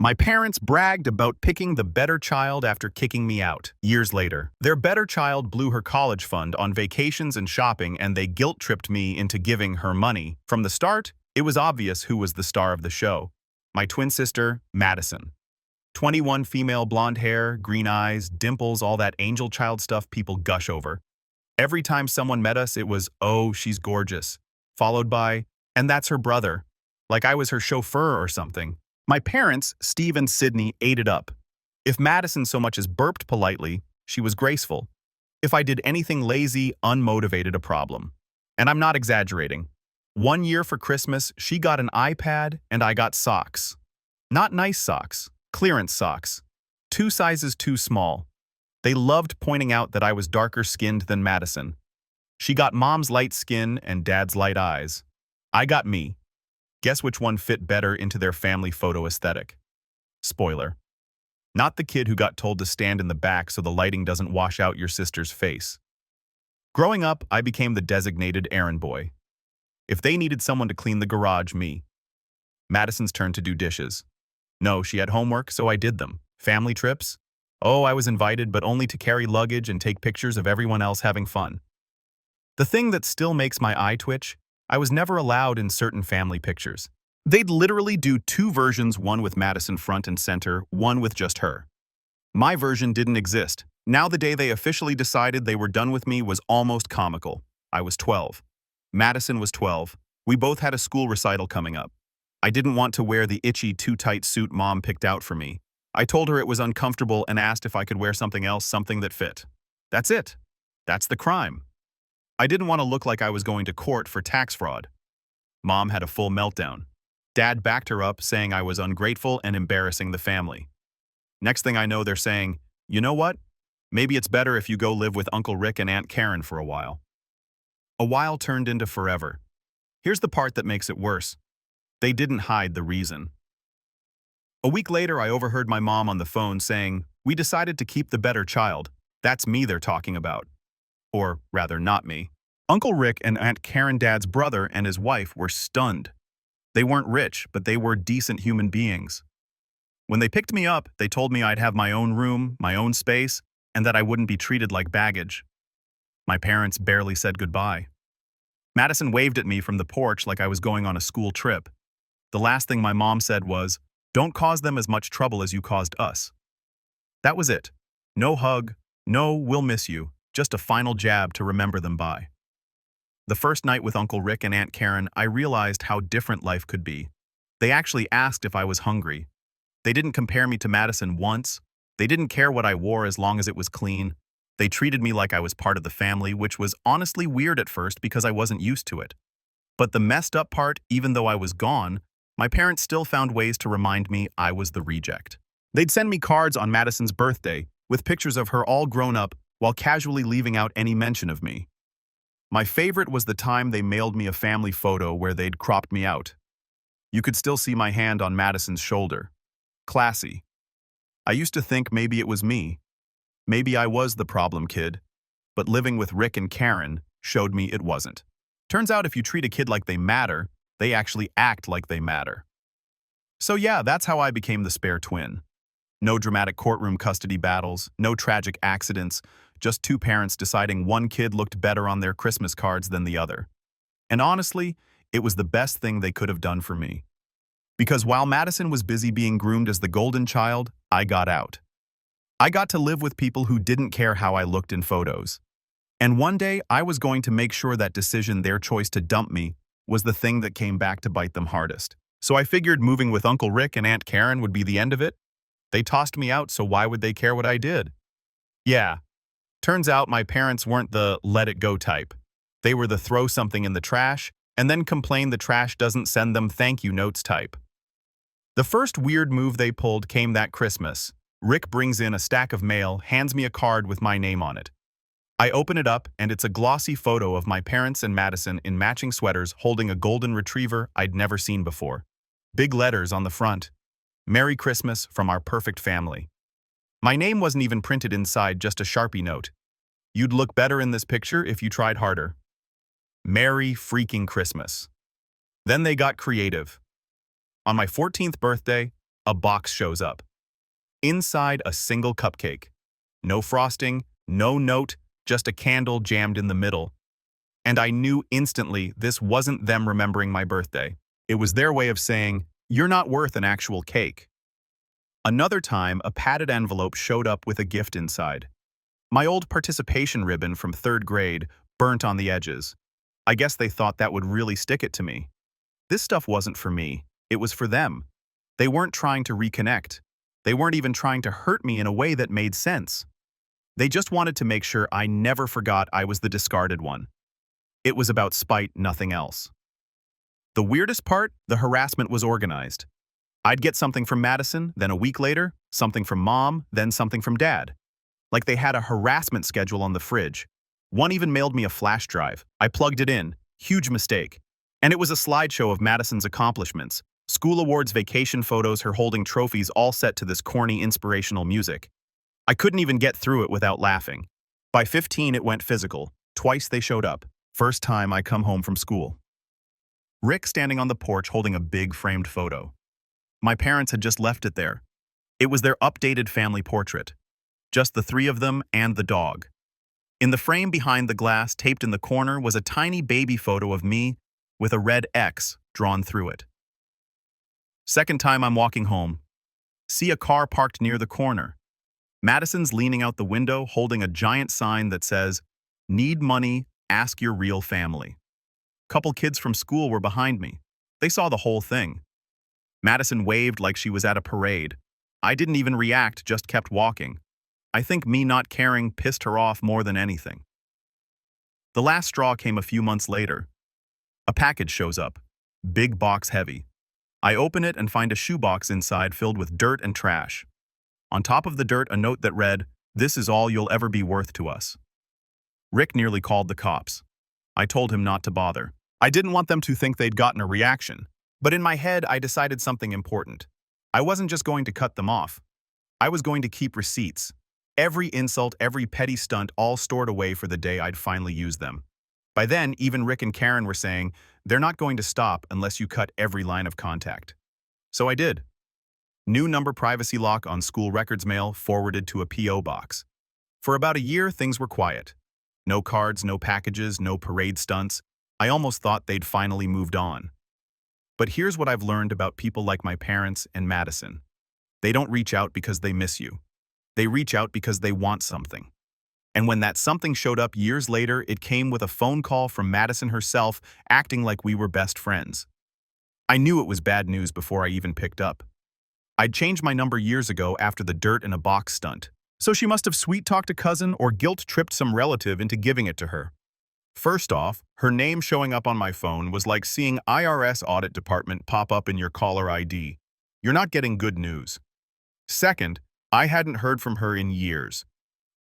My parents bragged about picking the better child after kicking me out. Years later, their better child blew her college fund on vacations and shopping, and they guilt-tripped me into giving her money. From the start, it was obvious who was the star of the show. My twin sister, Madison. 21, female, blonde hair, green eyes, dimples, all that angel child stuff people gush over. Every time someone met us, it was, "Oh, she's gorgeous," followed by, "And that's her brother," like I was her chauffeur or something. My parents, Steve and Sydney, ate it up. If Madison so much as burped politely, she was graceful. If I did anything lazy, unmotivated, a problem. And I'm not exaggerating. One year for Christmas, she got an iPad and I got socks. Not nice socks, clearance socks. 2 sizes too small. They loved pointing out that I was darker skinned than Madison. She got mom's light skin and dad's light eyes. I got me. Guess which one fit better into their family photo aesthetic? Spoiler. Not the kid who got told to stand in the back so the lighting doesn't wash out your sister's face. Growing up, I became the designated errand boy. If they needed someone to clean the garage, me. Madison's turn to do dishes. No, she had homework, so I did them. Family trips? Oh, I was invited, but only to carry luggage and take pictures of everyone else having fun. The thing that still makes my eye twitch, I was never allowed in certain family pictures. They'd literally do 2 versions, one with Madison front and center, one with just her. My version didn't exist. Now the day they officially decided they were done with me was almost comical. I was 12. Madison was 12. We both had a school recital coming up. I didn't want to wear the itchy, too tight suit mom picked out for me. I told her it was uncomfortable and asked if I could wear something else, something that fit. That's it. That's the crime. I didn't want to look like I was going to court for tax fraud. Mom had a full meltdown. Dad backed her up, saying I was ungrateful and embarrassing the family. Next thing I know, they're saying, "You know what? Maybe it's better if you go live with Uncle Rick and Aunt Karen for a while." A while turned into forever. Here's the part that makes it worse. They didn't hide the reason. A week later, I overheard my mom on the phone saying, "We decided to keep the better child. That's me they're talking about." Or rather, not me. Uncle Rick and Aunt Karen, Dad's brother, and his wife were stunned. They weren't rich, but they were decent human beings. When they picked me up, they told me I'd have my own room, my own space, and that I wouldn't be treated like baggage. My parents barely said goodbye. Madison waved at me from the porch like I was going on a school trip. The last thing my mom said was, "Don't cause them as much trouble as you caused us." That was it. No hug, no "we'll miss you," just a final jab to remember them by. The first night with Uncle Rick and Aunt Karen, I realized how different life could be. They actually asked if I was hungry. They didn't compare me to Madison once. They didn't care what I wore as long as it was clean. They treated me like I was part of the family, which was honestly weird at first because I wasn't used to it. But the messed up part, even though I was gone, my parents still found ways to remind me I was the reject. They'd send me cards on Madison's birthday with pictures of her all grown up while casually leaving out any mention of me. My favorite was the time they mailed me a family photo where they'd cropped me out. You could still see my hand on Madison's shoulder. Classy. I used to think maybe it was me. Maybe I was the problem kid. But living with Rick and Karen showed me it wasn't. Turns out if you treat a kid like they matter, they actually act like they matter. So yeah, that's how I became the spare twin. No dramatic courtroom custody battles, no tragic accidents, just 2 parents deciding one kid looked better on their Christmas cards than the other. And honestly, it was the best thing they could have done for me. Because while Madison was busy being groomed as the golden child, I got out. I got to live with people who didn't care how I looked in photos. And one day, I was going to make sure that decision, their choice to dump me, was the thing that came back to bite them hardest. So I figured moving with Uncle Rick and Aunt Karen would be the end of it. They tossed me out, so why would they care what I did? Yeah. Turns out my parents weren't the let it go type. They were the throw something in the trash and then complain the trash doesn't send them thank you notes type. The first weird move they pulled came that Christmas. Rick brings in a stack of mail, hands me a card with my name on it. I open it up, and it's a glossy photo of my parents and Madison in matching sweaters holding a golden retriever I'd never seen before. Big letters on the front. "Merry Christmas from our perfect family." My name wasn't even printed inside, just a Sharpie note. "You'd look better in this picture if you tried harder." Merry freaking Christmas. Then they got creative. On my 14th birthday, A box shows up. Inside, a single cupcake. No frosting, no note, just a candle jammed in the middle. And I knew instantly this wasn't them remembering my birthday. It was their way of saying, "You're not worth an actual cake." Another time, a padded envelope showed up with a gift inside. My old participation ribbon from 3rd grade, burnt on the edges. I guess they thought that would really stick it to me. This stuff wasn't for me. It was for them. They weren't trying to reconnect. They weren't even trying to hurt me in a way that made sense. They just wanted to make sure I never forgot I was the discarded one. It was about spite, nothing else. The weirdest part, the harassment was organized. I'd get something from Madison, then a week later, something from Mom, then something from Dad. Like they had a harassment schedule on the fridge. One even mailed me a flash drive. I plugged it in. Huge mistake. And it was a slideshow of Madison's accomplishments. School awards, vacation photos, her holding trophies, all set to this corny, inspirational music. I couldn't even get through it without laughing. By 15, it went physical. Twice they showed up. First time I come home from school. Rick standing on the porch holding a big framed photo. My parents had just left it there. It was their updated family portrait. Just the 3 of them and the dog. In the frame behind the glass, taped in the corner, was a tiny baby photo of me with a red X drawn through it. Second time I'm walking home. See a car parked near the corner. Madison's leaning out the window holding a giant sign that says, "Need money, ask your real family." Couple kids from school were behind me. They saw the whole thing. Madison waved like she was at a parade. I didn't even react, just kept walking. I think me not caring pissed her off more than anything. The last straw came a few months later. A package shows up. Big box heavy. I open it and find a shoebox inside filled with dirt and trash. On top of the dirt, a note that read, "This is all you'll ever be worth to us." Rick nearly called the cops. I told him not to bother. I didn't want them to think they'd gotten a reaction. But in my head, I decided something important. I wasn't just going to cut them off. I was going to keep receipts. Every insult, every petty stunt, all stored away for the day I'd finally use them. By then, even Rick and Karen were saying, "They're not going to stop unless you cut every line of contact." So I did. New number privacy lock on school records mail forwarded to a P.O. box. For about a year, things were quiet. No cards, no packages, no parade stunts. I almost thought they'd finally moved on. But here's what I've learned about people like my parents and Madison. They don't reach out because they miss you. They reach out because they want something. And when that something showed up years later, it came with a phone call from Madison herself, acting like we were best friends. I knew it was bad news before I even picked up. I'd changed my number years ago after the dirt in a box stunt, so she must have sweet-talked a cousin or guilt-tripped some relative into giving it to her. First off, her name showing up on my phone was like seeing IRS audit department pop up in your caller ID. You're not getting good news. Second, I hadn't heard from her in years.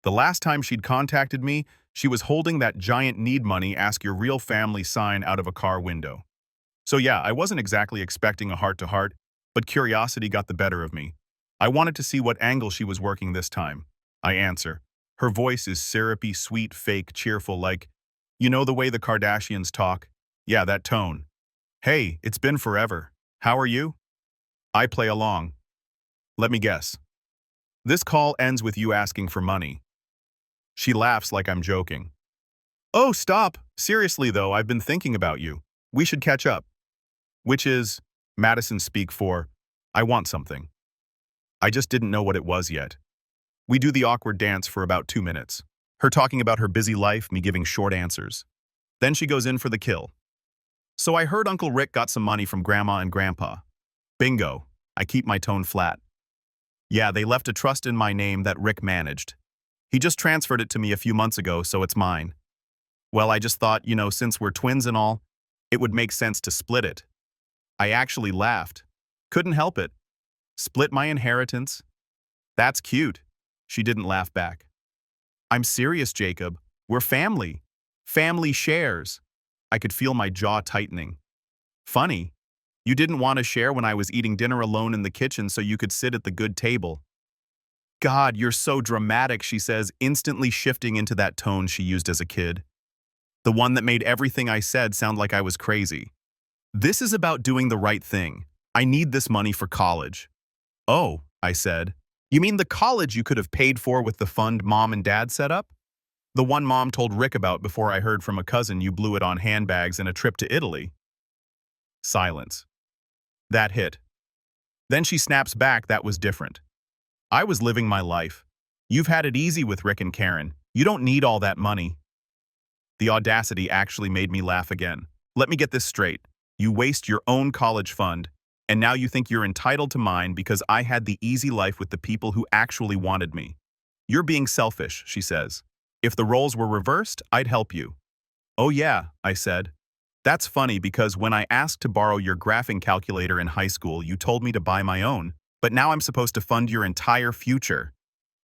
The last time she'd contacted me, she was holding that giant "need money, ask your real family" sign out of a car window. So yeah, I wasn't exactly expecting a heart-to-heart, but curiosity got the better of me. I wanted to see what angle she was working this time. I answer. Her voice is syrupy, sweet, fake, cheerful, like, you know the way the Kardashians talk? Yeah, that tone. "Hey, it's been forever. How are you?" I play along. "Let me guess. This call ends with you asking for money." She laughs like I'm joking. "Oh, stop. Seriously though, I've been thinking about you. We should catch up." Which is, Madison speak for, I want something. I just didn't know what it was yet. We do the awkward dance for about 2 minutes. Her talking about her busy life, me giving short answers. Then she goes in for the kill. "So I heard Uncle Rick got some money from Grandma and Grandpa." Bingo. I keep my tone flat. "Yeah, they left a trust in my name that Rick managed. He just transferred it to me a few months ago, so it's mine. Well, I just thought, since we're twins and all, it would make sense to split it." I actually laughed. Couldn't help it. Split my inheritance? That's cute. She didn't laugh back. "I'm serious, Jacob. We're family. Family shares." I could feel my jaw tightening. "Funny. You didn't want to share when I was eating dinner alone in the kitchen so you could sit at the good table." "God, you're so dramatic," she says, instantly shifting into that tone she used as a kid. The one that made everything I said sound like I was crazy. "This is about doing the right thing. I need this money for college." Oh, I said. You mean the college you could have paid for with the fund Mom and Dad set up? The one Mom told Rick about before I heard from a cousin you blew it on handbags and a trip to Italy. Silence. That hit. Then she snaps back that was different. I was living my life. You've had it easy with Rick and Karen. You don't need all that money. The audacity actually made me laugh again. Let me get this straight. You waste your own college fund, and now you think you're entitled to mine because I had the easy life with the people who actually wanted me. You're being selfish, she says. If the roles were reversed, I'd help you. Oh yeah, I said. That's funny because when I asked to borrow your graphing calculator in high school, you told me to buy my own, but now I'm supposed to fund your entire future.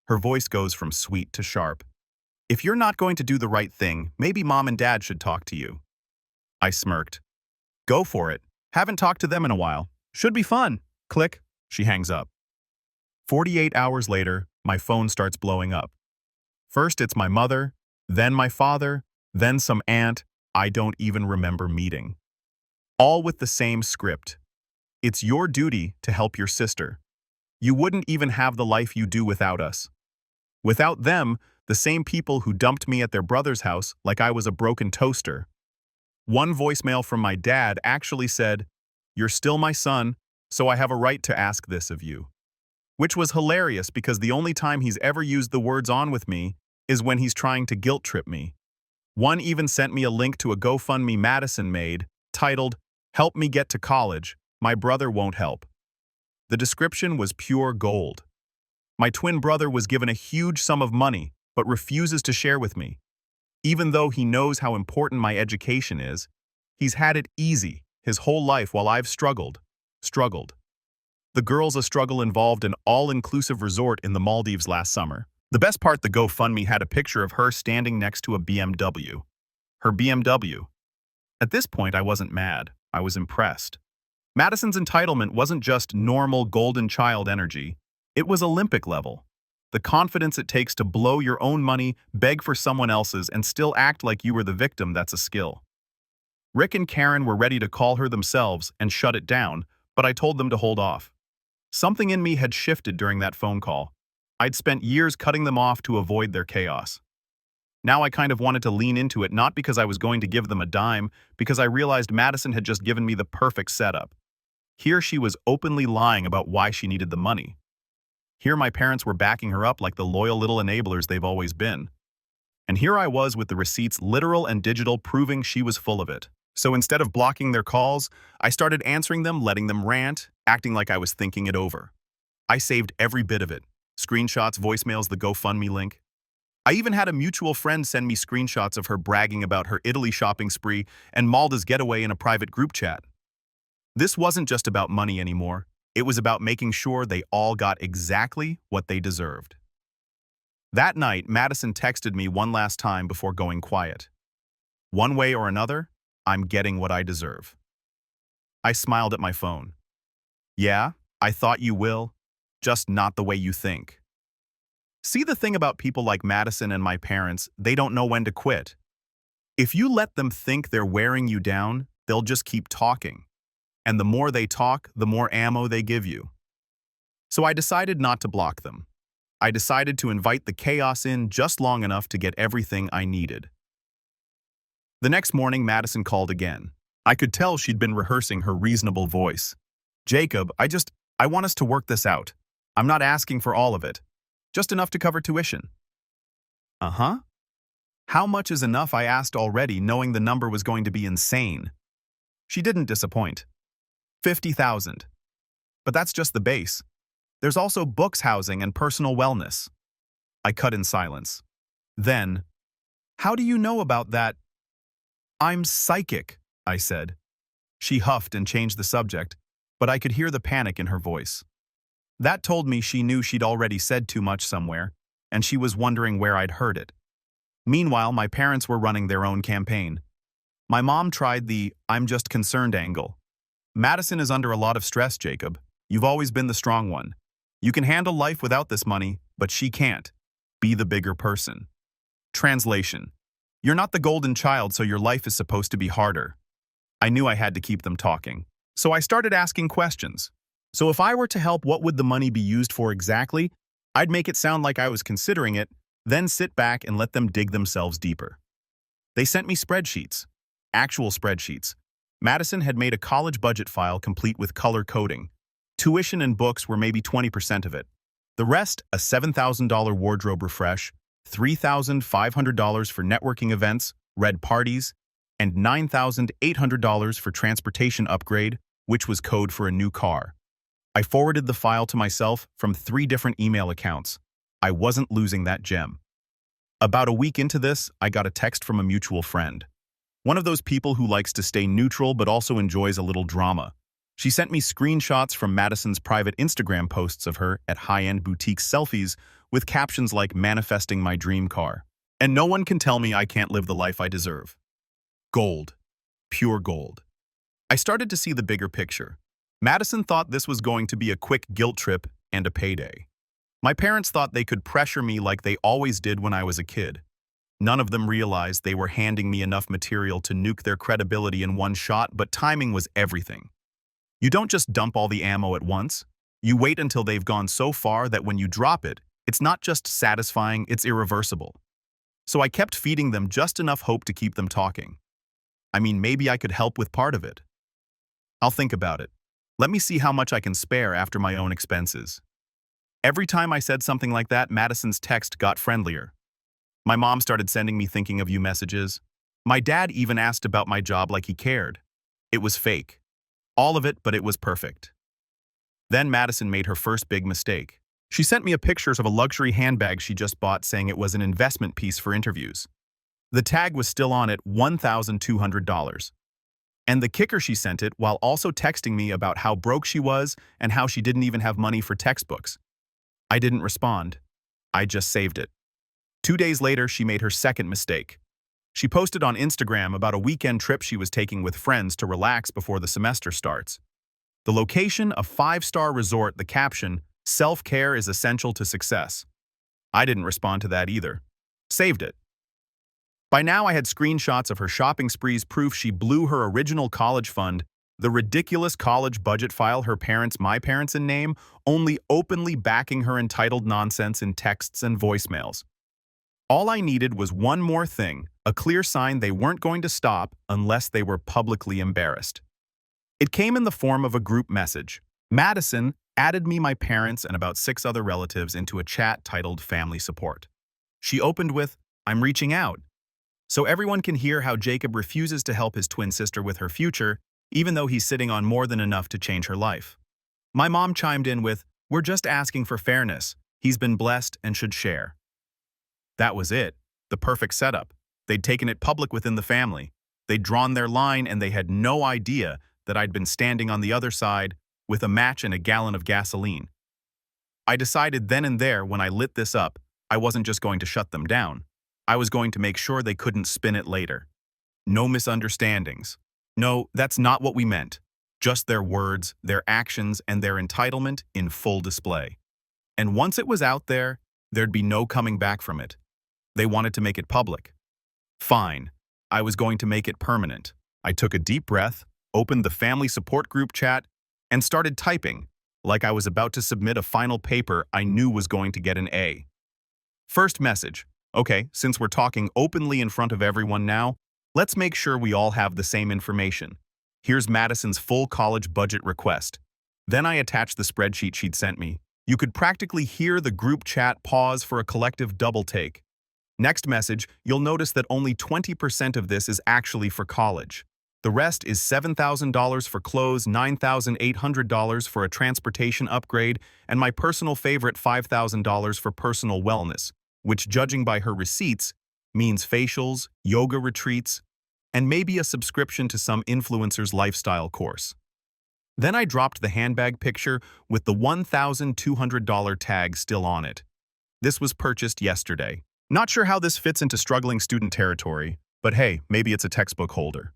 Her voice goes from sweet to sharp. If you're not going to do the right thing, maybe Mom and Dad should talk to you. I smirked. Go for it. Haven't talked to them in a while. Should be fun. Click. She hangs up. 48 hours later, my phone starts blowing up. First it's my mother, then my father, then some aunt I don't even remember meeting. All with the same script. It's your duty to help your sister. You wouldn't even have the life you do without us. Without them, the same people who dumped me at their brother's house like I was a broken toaster. One voicemail from my dad actually said, "You're still my son, so I have a right to ask this of you." Which was hilarious because the only time he's ever used the words "on" with me is when he's trying to guilt trip me. One even sent me a link to a GoFundMe Madison made, titled, "Help me get to college, my brother won't help." The description was pure gold. My twin brother was given a huge sum of money, but refuses to share with me. Even though he knows how important my education is, he's had it easy his whole life while I've struggled. The girls a struggle involved an all-inclusive resort in the Maldives last summer. The best part, the GoFundMe had a picture of her standing next to a BMW. Her BMW. At this point, I wasn't mad. I was impressed. Madison's entitlement wasn't just normal golden child energy. It was Olympic level. The confidence it takes to blow your own money, beg for someone else's, and still act like you were the victim, that's a skill. Rick and Karen were ready to call her themselves and shut it down, but I told them to hold off. Something in me had shifted during that phone call. I'd spent years cutting them off to avoid their chaos. Now I kind of wanted to lean into it, not because I was going to give them a dime, because I realized Madison had just given me the perfect setup. Here she was openly lying about why she needed the money. Here my parents were backing her up like the loyal little enablers they've always been. And here I was with the receipts, literal and digital, proving she was full of it. So instead of blocking their calls, I started answering them, letting them rant, acting like I was thinking it over. I saved every bit of it. Screenshots, voicemails, the GoFundMe link. I even had a mutual friend send me screenshots of her bragging about her Italy shopping spree and Malda's getaway in a private group chat. This wasn't just about money anymore. It was about making sure they all got exactly what they deserved. That night, Madison texted me one last time before going quiet. One way or another, I'm getting what I deserve. I smiled at my phone. Yeah, I thought you will, just not the way you think. See, the thing about people like Madison and my parents, they don't know when to quit. If you let them think they're wearing you down, they'll just keep talking. And the more they talk, the more ammo they give you. So I decided not to block them. I decided to invite the chaos in just long enough to get everything I needed. The next morning, Madison called again. I could tell she'd been rehearsing her reasonable voice. Jacob, I want us to work this out. I'm not asking for all of it. Just enough to cover tuition. Uh-huh. How much is enough, I asked already, knowing the number was going to be insane. She didn't disappoint. 50,000. But that's just the base. There's also books, housing, and personal wellness. I cut in silence. Then, how do you know about that? I'm psychic, I said. She huffed and changed the subject, but I could hear the panic in her voice. That told me she knew she'd already said too much somewhere, and she was wondering where I'd heard it. Meanwhile, my parents were running their own campaign. My mom tried the "I'm just concerned" angle. Madison is under a lot of stress, Jacob. You've always been the strong one. You can handle life without this money, but she can't. Be the bigger person. Translation. You're not the golden child, so your life is supposed to be harder. I knew I had to keep them talking. So I started asking questions. So if I were to help, what would the money be used for exactly? I'd make it sound like I was considering it, then sit back and let them dig themselves deeper. They sent me spreadsheets. Actual spreadsheets. Madison had made a college budget file complete with color coding. Tuition and books were maybe 20% of it. The rest, a $7,000 wardrobe refresh, $3,500 for networking events, red parties, and $9,800 for transportation upgrade, which was code for a new car. I forwarded the file to myself from 3 different email accounts. I wasn't losing that gem. About a week into this, I got a text from a mutual friend. One of those people who likes to stay neutral but also enjoys a little drama. She sent me screenshots from Madison's private Instagram posts of her at high-end boutique selfies with captions like "manifesting my dream car." And no one can tell me I can't live the life I deserve. Gold. Pure gold. I started to see the bigger picture. Madison thought this was going to be a quick guilt trip and a payday. My parents thought they could pressure me like they always did when I was a kid. None of them realized they were handing me enough material to nuke their credibility in one shot, but timing was everything. You don't just dump all the ammo at once. You wait until they've gone so far that when you drop it, it's not just satisfying, it's irreversible. So I kept feeding them just enough hope to keep them talking. I mean, maybe I could help with part of it. I'll think about it. Let me see how much I can spare after my own expenses. Every time I said something like that, Madison's text got friendlier. My mom started sending me thinking of you messages. My dad even asked about my job like he cared. It was fake. All of it, but it was perfect. Then Madison made her first big mistake. She sent me a pictures of a luxury handbag she just bought, saying it was an investment piece for interviews. The tag was still on it, $1,200. And the kicker, she sent it while also texting me about how broke she was and how she didn't even have money for textbooks. I didn't respond. I just saved it. 2 days later, she made her second mistake. She posted on Instagram about a weekend trip she was taking with friends to relax before the semester starts. The location, a 5-star resort, the caption, "Self-care is essential to success." I didn't respond to that either. Saved it. By now, I had screenshots of her shopping sprees, proof she blew her original college fund, the ridiculous college budget file her parents, my parents in name, only openly backing her entitled nonsense in texts and voicemails. All I needed was one more thing, a clear sign they weren't going to stop unless they were publicly embarrassed. It came in the form of a group message. Madison added me, my parents, and about 6 other relatives into a chat titled Family Support. She opened with, "I'm reaching out," so everyone can hear how Jacob refuses to help his twin sister with her future, even though he's sitting on more than enough to change her life. My mom chimed in with, "We're just asking for fairness. He's been blessed and should share." That was it. The perfect setup. They'd taken it public within the family. They'd drawn their line, and they had no idea that I'd been standing on the other side with a match and a gallon of gasoline. I decided then and there, when I lit this up, I wasn't just going to shut them down. I was going to make sure they couldn't spin it later. No misunderstandings. No, that's not what we meant. Just their words, their actions, and their entitlement in full display. And once it was out there, there'd be no coming back from it. They wanted to make it public. Fine. I was going to make it permanent. I took a deep breath, opened the family support group chat, and started typing, like I was about to submit a final paper I knew was going to get an A. First message. Okay, since we're talking openly in front of everyone now, let's make sure we all have the same information. Here's Madison's full college budget request. Then I attached the spreadsheet she'd sent me. You could practically hear the group chat pause for a collective double take. Next message, you'll notice that only 20% of this is actually for college. The rest is $7,000 for clothes, $9,800 for a transportation upgrade, and my personal favorite $5,000 for personal wellness, which, judging by her receipts, means facials, yoga retreats, and maybe a subscription to some influencer's lifestyle course. Then I dropped the handbag picture with the $1,200 tag still on it. This was purchased yesterday. Not sure how this fits into struggling student territory, but hey, maybe it's a textbook holder.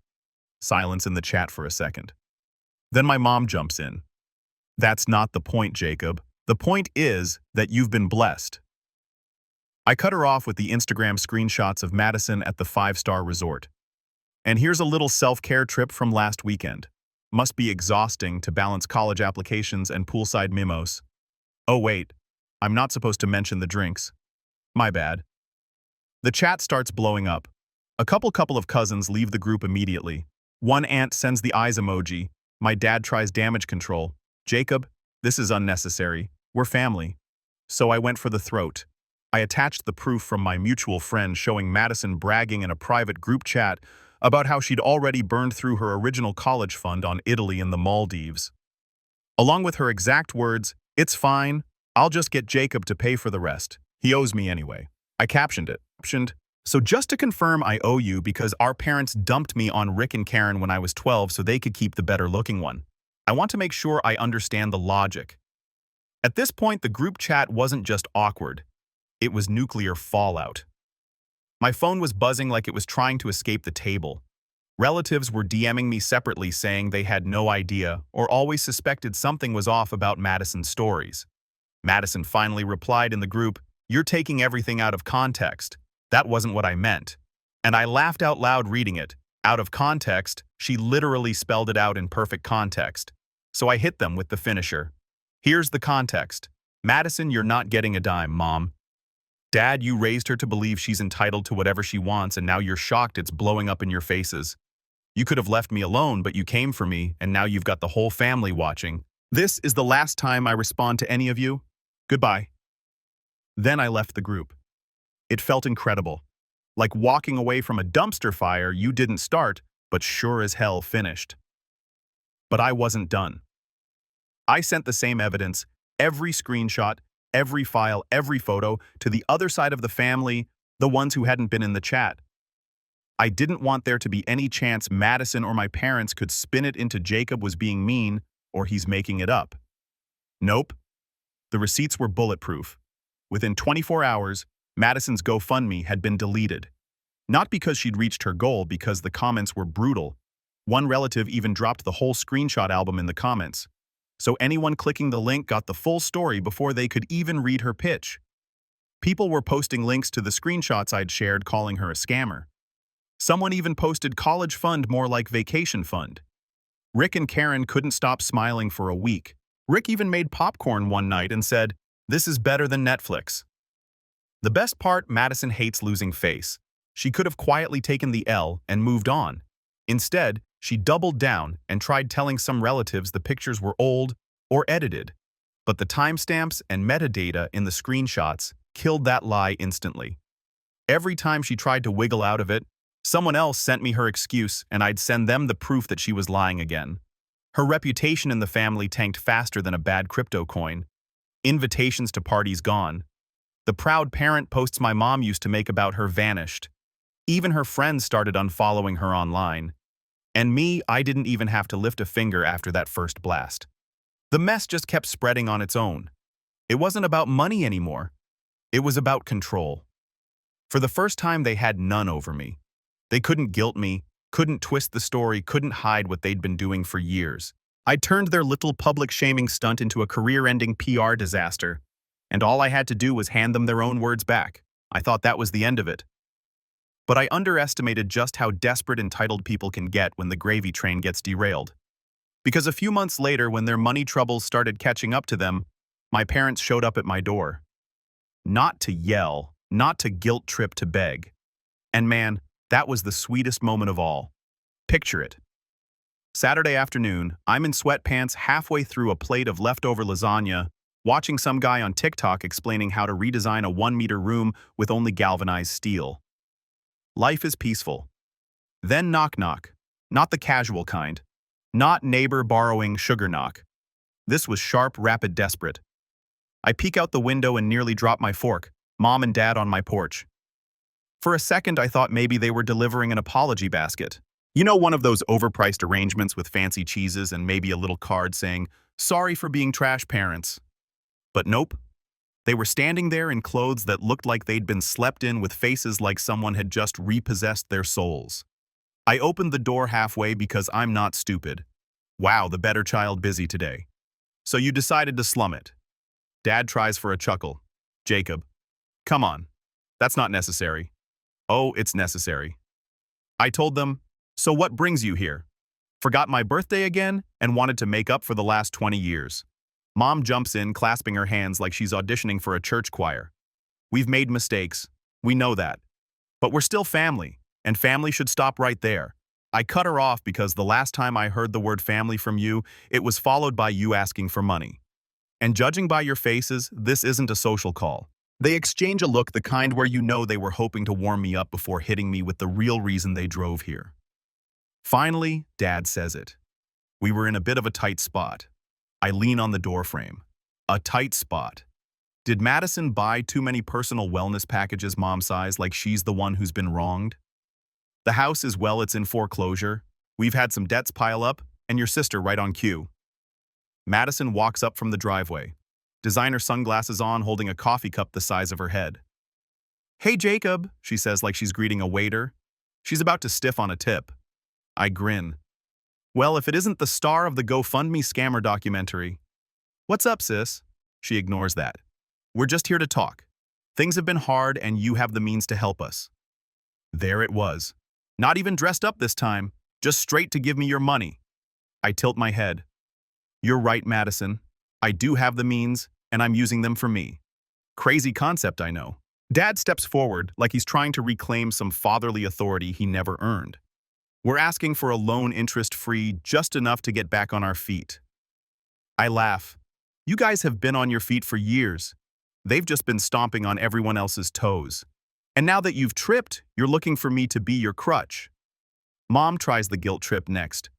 Silence in the chat for a second. Then my mom jumps in. That's not the point, Jacob. The point is that you've been blessed. I cut her off with the Instagram screenshots of Madison at the 5-star resort. And here's a little self-care trip from last weekend. Must be exhausting to balance college applications and poolside mimos. Oh wait, I'm not supposed to mention the drinks. My bad. The chat starts blowing up. A couple of cousins leave the group immediately. One aunt sends the eyes emoji. My dad tries damage control. Jacob, this is unnecessary. We're family. So I went for the throat. I attached the proof from my mutual friend showing Madison bragging in a private group chat about how she'd already burned through her original college fund on Italy and the Maldives. Along with her exact words, "It's fine, I'll just get Jacob to pay for the rest. He owes me anyway." I captioned it. So just to confirm, I owe you because our parents dumped me on Rick and Karen when I was 12 so they could keep the better looking one. I want to make sure I understand the logic. At this point, the group chat wasn't just awkward. It was nuclear fallout. My phone was buzzing like it was trying to escape the table. Relatives were DMing me separately saying they had no idea or always suspected something was off about Madison's stories. Madison finally replied in the group, "You're taking everything out of context. That wasn't what I meant." And I laughed out loud reading it. Out of context, she literally spelled it out in perfect context. So I hit them with the finisher. Here's the context. Madison, you're not getting a dime, Mom. Dad, you raised her to believe she's entitled to whatever she wants and now you're shocked it's blowing up in your faces. You could have left me alone, but you came for me, and now you've got the whole family watching. This is the last time I respond to any of you. Goodbye. Then I left the group. It felt incredible. Like walking away from a dumpster fire you didn't start, but sure as hell finished. But I wasn't done. I sent the same evidence, every screenshot, every file, every photo, to the other side of the family, the ones who hadn't been in the chat. I didn't want there to be any chance Madison or my parents could spin it into Jacob was being mean or he's making it up. Nope. The receipts were bulletproof. Within 24 hours, Madison's GoFundMe had been deleted. Not because she'd reached her goal, because the comments were brutal. One relative even dropped the whole screenshot album in the comments. So anyone clicking the link got the full story before they could even read her pitch. People were posting links to the screenshots I'd shared calling her a scammer. Someone even posted college fund more like vacation fund. Rick and Karen couldn't stop smiling for a week. Rick even made popcorn one night and said, "This is better than Netflix." The best part, Madison hates losing face. She could have quietly taken the L and moved on. Instead, she doubled down and tried telling some relatives the pictures were old or edited. But the timestamps and metadata in the screenshots killed that lie instantly. Every time she tried to wiggle out of it, someone else sent me her excuse and I'd send them the proof that she was lying again. Her reputation in the family tanked faster than a bad crypto coin. Invitations to parties gone. The proud parent posts my mom used to make about her vanished. Even her friends started unfollowing her online. And me, I didn't even have to lift a finger after that first blast. The mess just kept spreading on its own. It wasn't about money anymore. It was about control. For the first time, they had none over me. They couldn't guilt me, couldn't twist the story, couldn't hide what they'd been doing for years. I turned their little public shaming stunt into a career-ending PR disaster, and all I had to do was hand them their own words back. I thought that was the end of it. But I underestimated just how desperate entitled people can get when the gravy train gets derailed. Because a few months later, when their money troubles started catching up to them, my parents showed up at my door. Not to yell, not to guilt trip, to beg. And man, that was the sweetest moment of all. Picture it. Saturday afternoon, I'm in sweatpants halfway through a plate of leftover lasagna, watching some guy on TikTok explaining how to redesign a 1-meter room with only galvanized steel. Life is peaceful. Then knock knock. Not the casual kind. Not neighbor borrowing sugar knock. This was sharp, rapid, desperate. I peek out the window and nearly drop my fork, Mom and Dad on my porch. For a second, I thought maybe they were delivering an apology basket. You know, one of those overpriced arrangements with fancy cheeses and maybe a little card saying, "Sorry for being trash parents." But nope. They were standing there in clothes that looked like they'd been slept in, with faces like someone had just repossessed their souls. I opened the door halfway because I'm not stupid. Wow, the better child busy today. So you decided to slum it. Dad tries for a chuckle. Jacob, come on. That's not necessary. Oh, it's necessary. I told them, so what brings you here? Forgot my birthday again and wanted to make up for the last 20 years. Mom jumps in, clasping her hands like she's auditioning for a church choir. We've made mistakes. We know that. But we're still family, and family should stop right there. I cut her off because the last time I heard the word family from you, it was followed by you asking for money. And judging by your faces, this isn't a social call. They exchange a look, the kind where you know they were hoping to warm me up before hitting me with the real reason they drove here. Finally, Dad says it. We were in a bit of a tight spot. I lean on the doorframe. A tight spot. Did Madison buy too many personal wellness packages mom size like she's the one who's been wronged? The house is, well, it's in foreclosure. We've had some debts pile up, and your sister right on cue. Madison walks up from the driveway, designer sunglasses on, holding a coffee cup the size of her head. Hey, Jacob, she says like she's greeting a waiter. She's about to stiff on a tip. I grin. Well, if it isn't the star of the GoFundMe scammer documentary. What's up, sis? She ignores that. We're just here to talk. Things have been hard and you have the means to help us. There it was. Not even dressed up this time, just straight to give me your money. I tilt my head. You're right, Madison. I do have the means, and I'm using them for me. Crazy concept, I know. Dad steps forward like he's trying to reclaim some fatherly authority he never earned. We're asking for a loan interest-free, just enough to get back on our feet. I laugh. You guys have been on your feet for years. They've just been stomping on everyone else's toes. And now that you've tripped, you're looking for me to be your crutch. Mom tries the guilt trip next.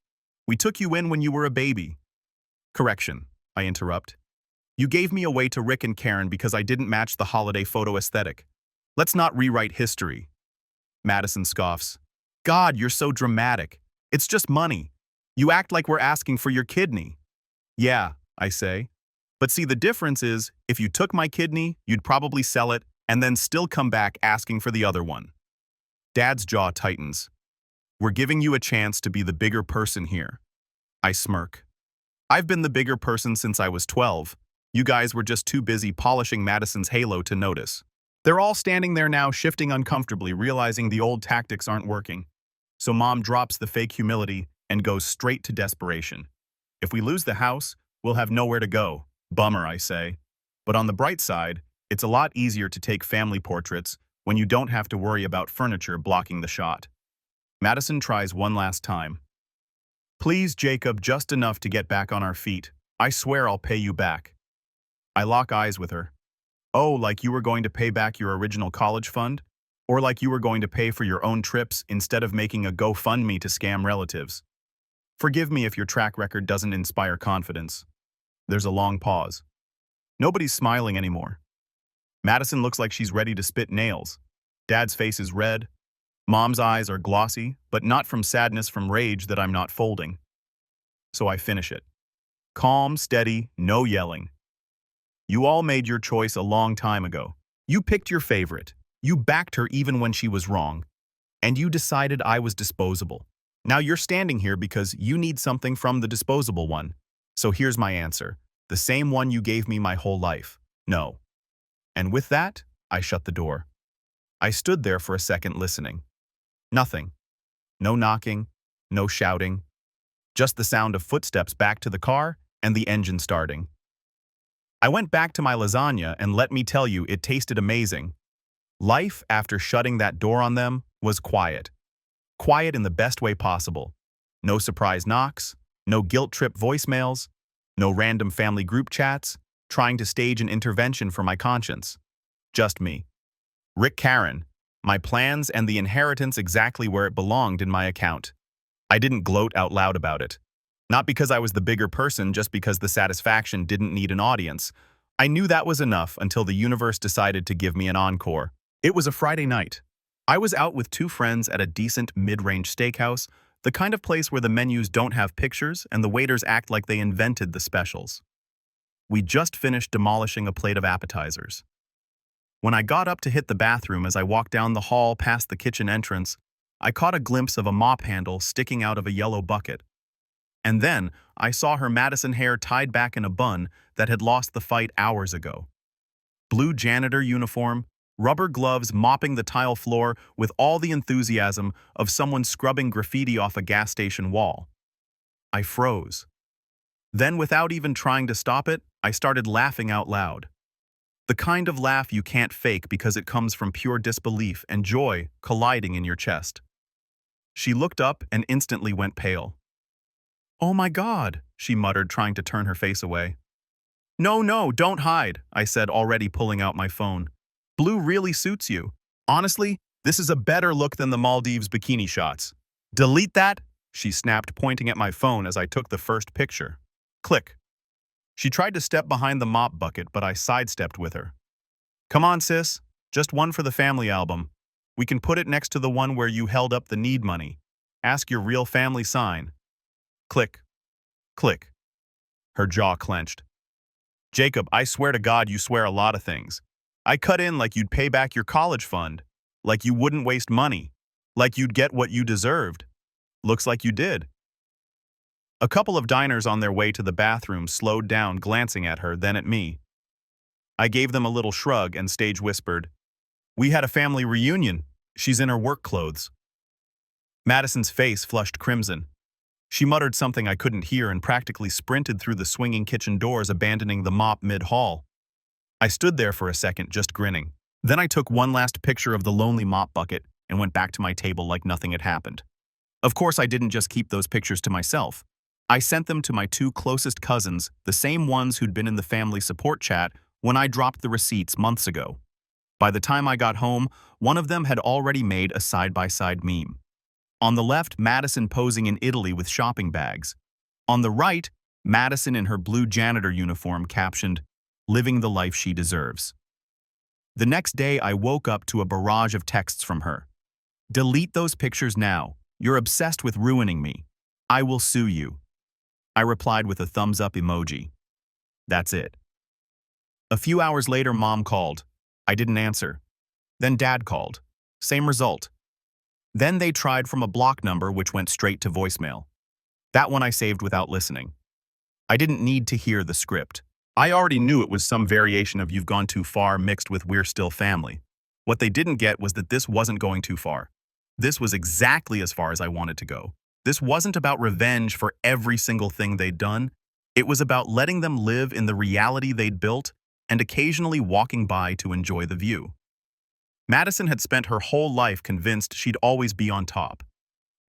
We took you in when you were a baby. Correction, I interrupt. You gave me away to Rick and Karen because I didn't match the holiday photo aesthetic. Let's not rewrite history. Madison scoffs. God, you're so dramatic. It's just money. You act like we're asking for your kidney. Yeah, I say. But see, the difference is, if you took my kidney, you'd probably sell it and then still come back asking for the other one. Dad's jaw tightens. We're giving you a chance to be the bigger person here. I smirk. I've been the bigger person since I was 12. You guys were just too busy polishing Madison's halo to notice. They're all standing there now, shifting uncomfortably, realizing the old tactics aren't working. So Mom drops the fake humility and goes straight to desperation. If we lose the house, we'll have nowhere to go. Bummer, I say. But on the bright side, it's a lot easier to take family portraits when you don't have to worry about furniture blocking the shot. Madison tries one last time. Please, Jacob, just enough to get back on our feet. I swear I'll pay you back. I lock eyes with her. Oh, like you were going to pay back your original college fund? Or like you were going to pay for your own trips instead of making a GoFundMe to scam relatives? Forgive me if your track record doesn't inspire confidence. There's a long pause. Nobody's smiling anymore. Madison looks like she's ready to spit nails. Dad's face is red. Mom's eyes are glossy, but not from sadness, from rage that I'm not folding. So I finish it. Calm, steady, no yelling. You all made your choice a long time ago. You picked your favorite. You backed her even when she was wrong. And you decided I was disposable. Now you're standing here because you need something from the disposable one. So here's my answer. The same one you gave me my whole life. No. And with that, I shut the door. I stood there for a second listening. Nothing. No knocking, no shouting. Just the sound of footsteps back to the car and the engine starting. I went back to my lasagna and let me tell you, it tasted amazing. Life, after shutting that door on them, was quiet. Quiet in the best way possible. No surprise knocks, no guilt trip voicemails, no random family group chats, trying to stage an intervention for my conscience. Just me. Rick, Karen, my plans and the inheritance exactly where it belonged in my account. I didn't gloat out loud about it. Not because I was the bigger person, just because the satisfaction didn't need an audience. I knew that was enough until the universe decided to give me an encore. It was a Friday night. I was out with two friends at a decent mid-range steakhouse, the kind of place where the menus don't have pictures and the waiters act like they invented the specials. We just finished demolishing a plate of appetizers. When I got up to hit the bathroom, as I walked down the hall past the kitchen entrance, I caught a glimpse of a mop handle sticking out of a yellow bucket. And then I saw her Madison hair tied back in a bun that had lost the fight hours ago. Blue janitor uniform, rubber gloves, mopping the tile floor with all the enthusiasm of someone scrubbing graffiti off a gas station wall. I froze. Then, without even trying to stop it, I started laughing out loud. The kind of laugh you can't fake because it comes from pure disbelief and joy colliding in your chest. She looked up and instantly went pale. "Oh my God," she muttered, trying to turn her face away. "No, no, don't hide," I said, already pulling out my phone. "Blue really suits you. Honestly, this is a better look than the Maldives bikini shots." "Delete that," she snapped, pointing at my phone as I took the first picture. Click. She tried to step behind the mop bucket, but I sidestepped with her. "Come on, sis. Just one for the family album. We can put it next to the one where you held up the need money. Ask your real family sign." Click. Click. Her jaw clenched. "Jacob, I swear to God you swear a lot of things. I cut in like you'd pay back your college fund, like you wouldn't waste money, like you'd get what you deserved. Looks like you did." A couple of diners on their way to the bathroom slowed down, glancing at her, then at me. I gave them a little shrug and stage whispered, "We had a family reunion. She's in her work clothes." Madison's face flushed crimson. She muttered something I couldn't hear and practically sprinted through the swinging kitchen doors, abandoning the mop mid-haul. I stood there for a second, just grinning. Then I took one last picture of the lonely mop bucket and went back to my table like nothing had happened. Of course, I didn't just keep those pictures to myself. I sent them to my two closest cousins, the same ones who'd been in the family support chat when I dropped the receipts months ago. By the time I got home, one of them had already made a side-by-side meme. On the left, Madison posing in Italy with shopping bags. On the right, Madison in her blue janitor uniform captioned, "Living the life she deserves." The next day, I woke up to a barrage of texts from her. "Delete those pictures now. You're obsessed with ruining me. I will sue you." I replied with a thumbs-up emoji. That's it. A few hours later, Mom called. I didn't answer. Then Dad called. Same result. Then they tried from a block number which went straight to voicemail. That one I saved without listening. I didn't need to hear the script. I already knew it was some variation of "You've gone too far" mixed with "We're still family." What they didn't get was that this wasn't going too far. This was exactly as far as I wanted to go. This wasn't about revenge for every single thing they'd done. It was about letting them live in the reality they'd built and occasionally walking by to enjoy the view. Madison had spent her whole life convinced she'd always be on top.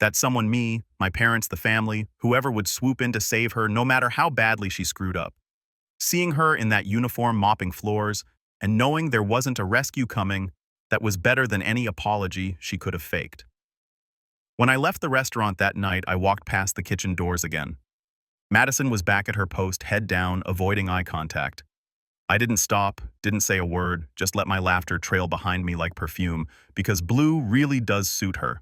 That someone, me, my parents, the family, whoever would swoop in to save her no matter how badly she screwed up. Seeing her in that uniform mopping floors and knowing there wasn't a rescue coming, that was better than any apology she could have faked. When I left the restaurant that night, I walked past the kitchen doors again. Madison was back at her post, head down, avoiding eye contact. I didn't stop, didn't say a word, just let my laughter trail behind me like perfume, because blue really does suit her.